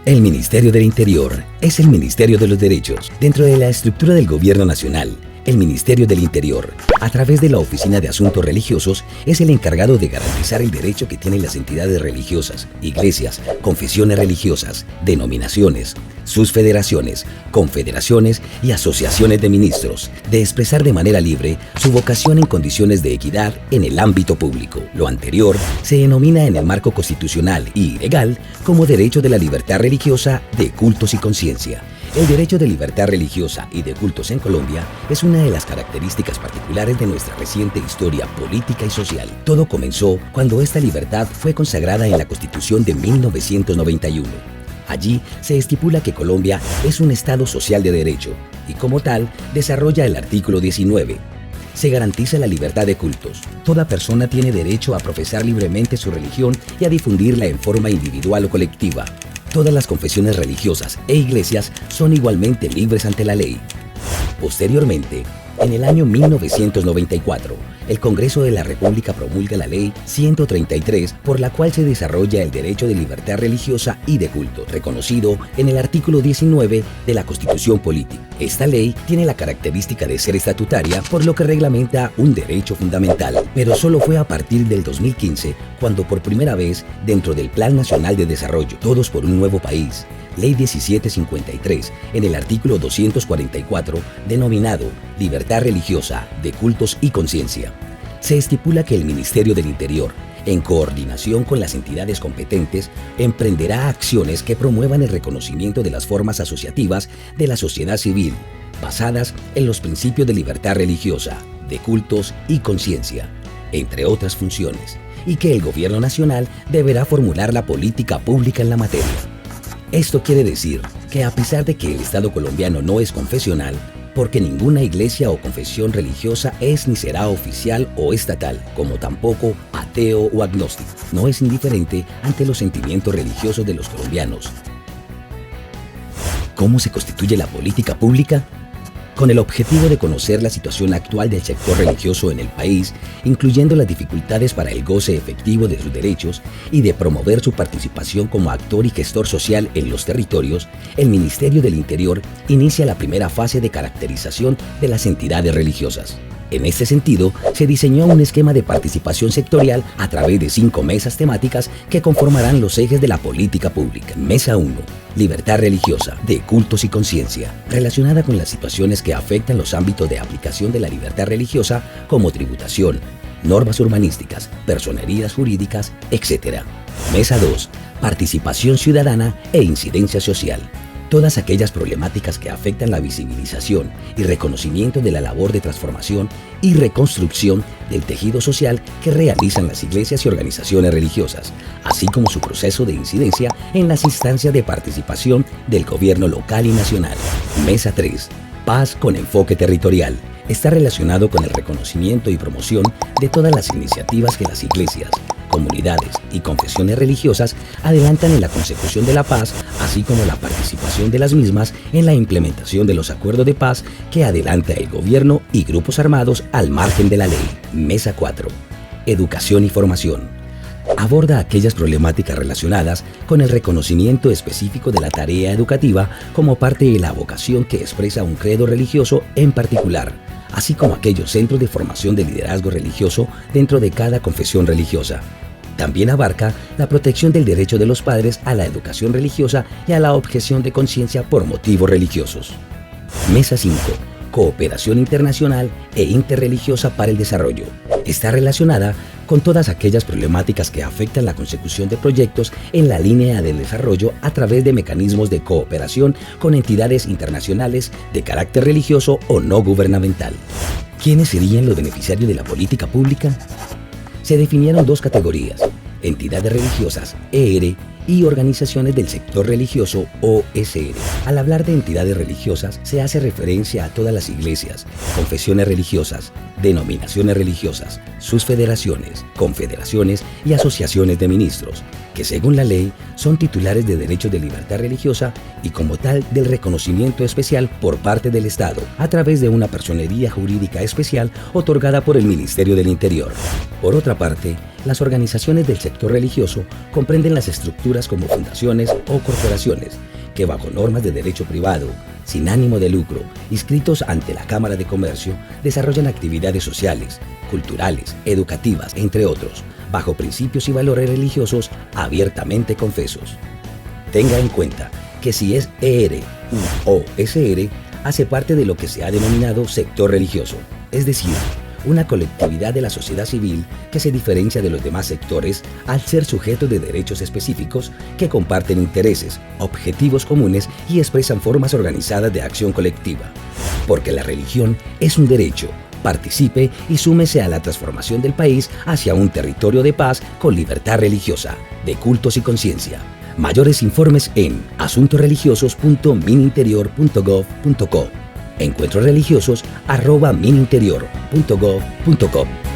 El Ministerio del Interior es el Ministerio de los Derechos. Dentro de la estructura del Gobierno Nacional, el Ministerio del Interior, a través de la Oficina de Asuntos Religiosos, es el encargado de garantizar el derecho que tienen las entidades religiosas, iglesias, confesiones religiosas, denominaciones, sus federaciones, confederaciones y asociaciones de ministros, de expresar de manera libre su vocación en condiciones de equidad en el ámbito público. Lo anterior se denomina en el marco constitucional y legal como derecho de la libertad religiosa, de cultos y conciencia. El derecho de libertad religiosa y de cultos en Colombia es una de las características particulares de nuestra reciente historia política y social. Todo comenzó cuando esta libertad fue consagrada en la Constitución de 1991. Allí se estipula que Colombia es un Estado social de derecho y como tal desarrolla el artículo 19. Se garantiza la libertad de cultos. Toda persona tiene derecho a profesar libremente su religión y a difundirla en forma individual o colectiva. Todas las confesiones religiosas e iglesias son igualmente libres ante la ley. Posteriormente, en el año 1994, el Congreso de la República promulga la Ley 133, por la cual se desarrolla el derecho de libertad religiosa y de culto, reconocido en el artículo 19 de la Constitución Política. Esta ley tiene la característica de ser estatutaria, por lo que reglamenta un derecho fundamental, pero solo fue a partir del 2015 cuando por primera vez, dentro del Plan Nacional de Desarrollo, Todos por un Nuevo País, Ley 1753, en el artículo 244, denominado Libertad Religiosa, de Cultos y Conciencia, se estipula que el Ministerio del Interior, en coordinación con las entidades competentes, emprenderá acciones que promuevan el reconocimiento de las formas asociativas de la sociedad civil, basadas en los principios de libertad religiosa, de cultos y conciencia, entre otras funciones, y que el Gobierno Nacional deberá formular la política pública en la materia. Esto quiere decir que a pesar de que el Estado colombiano no es confesional, porque ninguna iglesia o confesión religiosa es ni será oficial o estatal, como tampoco ateo o agnóstico, no es indiferente ante los sentimientos religiosos de los colombianos. ¿Cómo se constituye la política pública? Con el objetivo de conocer la situación actual del sector religioso en el país, incluyendo las dificultades para el goce efectivo de sus derechos y de promover su participación como actor y gestor social en los territorios, el Ministerio del Interior inicia la primera fase de caracterización de las entidades religiosas. En este sentido, se diseñó un esquema de participación sectorial a través de 5 mesas temáticas que conformarán los ejes de la política pública. Mesa 1. Libertad religiosa, de cultos y conciencia, relacionada con las situaciones que afectan los ámbitos de aplicación de la libertad religiosa como tributación, normas urbanísticas, personerías jurídicas, etc. Mesa 2. Participación ciudadana e incidencia social. Todas aquellas problemáticas que afectan la visibilización y reconocimiento de la labor de transformación y reconstrucción del tejido social que realizan las iglesias y organizaciones religiosas, así como su proceso de incidencia en las instancias de participación del gobierno local y nacional. Mesa 3. Paz con enfoque territorial. Está relacionado con el reconocimiento y promoción de todas las iniciativas que las iglesias, comunidades y confesiones religiosas adelantan en la consecución de la paz, así como la participación de las mismas en la implementación de los acuerdos de paz que adelanta el gobierno y grupos armados al margen de la ley. Mesa 4. Educación y formación. Aborda aquellas problemáticas relacionadas con el reconocimiento específico de la tarea educativa como parte de la vocación que expresa un credo religioso en particular, así como aquellos centros de formación de liderazgo religioso dentro de cada confesión religiosa. También abarca la protección del derecho de los padres a la educación religiosa y a la objeción de conciencia por motivos religiosos. Mesa 5. Cooperación internacional e interreligiosa para el desarrollo. Está relacionada con todas aquellas problemáticas que afectan la consecución de proyectos en la línea del desarrollo a través de mecanismos de cooperación con entidades internacionales de carácter religioso o no gubernamental. ¿Quiénes serían los beneficiarios de la política pública? Se definieron 2 categorías: entidades religiosas, ER, y organizaciones del sector religioso, OSR. Al hablar de entidades religiosas, se hace referencia a todas las iglesias, confesiones religiosas, denominaciones religiosas, sus federaciones, confederaciones y asociaciones de ministros, que según la ley son titulares de derechos de libertad religiosa y como tal del reconocimiento especial por parte del Estado a través de una personería jurídica especial otorgada por el Ministerio del Interior. Por otra parte, las organizaciones del sector religioso comprenden las estructuras como fundaciones o corporaciones que bajo normas de derecho privado, sin ánimo de lucro, inscritos ante la Cámara de Comercio, desarrollan actividades sociales, culturales, educativas, entre otros, bajo principios y valores religiosos abiertamente confesos. Tenga en cuenta que si es ER o SR, hace parte de lo que se ha denominado sector religioso, es decir, una colectividad de la sociedad civil que se diferencia de los demás sectores al ser sujetos de derechos específicos que comparten intereses, objetivos comunes y expresan formas organizadas de acción colectiva. Porque la religión es un derecho. Participe y súmese a la transformación del país hacia un territorio de paz con libertad religiosa, de cultos y conciencia. Mayores informes en asuntoreligiosos.mininterior.gov.co. encuentrosreligiosos@mininterior.gov.co.